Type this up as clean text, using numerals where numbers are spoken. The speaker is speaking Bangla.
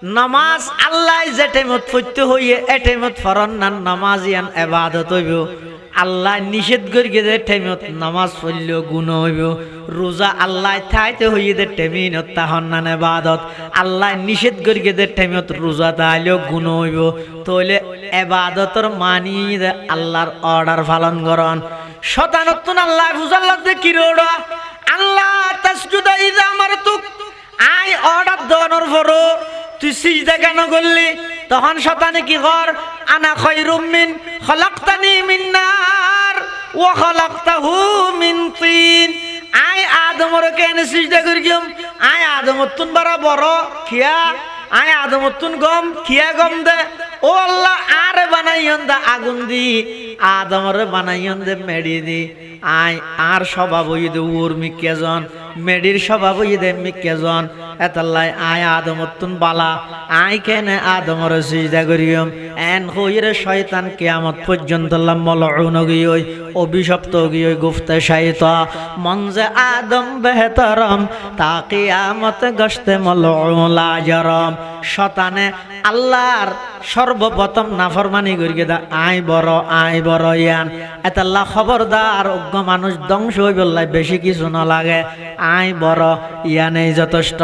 নামাজ আল্লাহ যে টাইমত পড়তে হইয়ে এ টাইমত ফরন না নামাজ ইয়ান ইবাদত হইব আল্লাহ নিষেধ করি যে টাইমত নামাজ পড়লেও গুণ হইব রোজা আল্লাহ থাইতে হইয়ে যে টাইমিনত তাহন না ইবাদত আল্লাহ নিষেধ করি যে টাইমত রোজা তাইলেও গুণ হইব তাহলে ইবাদতর মানি আল্লাহর অর্ডার পালন করন শতানতুন আল্লাহ বুঝাল্লাতে কি রোড়া আল্লাহ তাসজুদা ইযা আমারতুক আই অর্ডার দেওয়ার পরও তুই সিজদা কেন করলি তখন শতানে কি কর আনা খায়রুম মিন খলাকতানি মিন নার ওয়া খলাকতাহু মিন তিন আই আদমরে কেন সিজদা করিম আই আদমর তুন বড় কিয়া আই আদমর তুন গম কিয়া গম দে ও আল্লাহ আরে বানাইয়ন দা আগুন দি আদমরে বানাইয়ন দে মেডি দি আই আর স্বভাব হই দে উর্মি কেজন মেডির স্বভাব হই দে মি কেজন এতাল্লাই আয় আদমতুন বালা আই কেনে আদমরে সিজদা করিম এন হইরে শয়তান কিয়ামত পর্যন্ত মলউন গিয়ই অভিশপ্ত গিয়ই গুফতে শাইতা মনজে আদম বেহতরম তা কিয়ামত গশতে মলউন লাজরম শতানে আল্লাহর সর্বপ্রথম নাফরমানি করিয়ে দা আই বড় ইয়ান এতাল্লাহ খবরদার অজ্ঞ মানুষ ধ্বংস হইবল্লাই বেশি কিছু না লাগে আই বড় ইয়ানেই যথেষ্ট।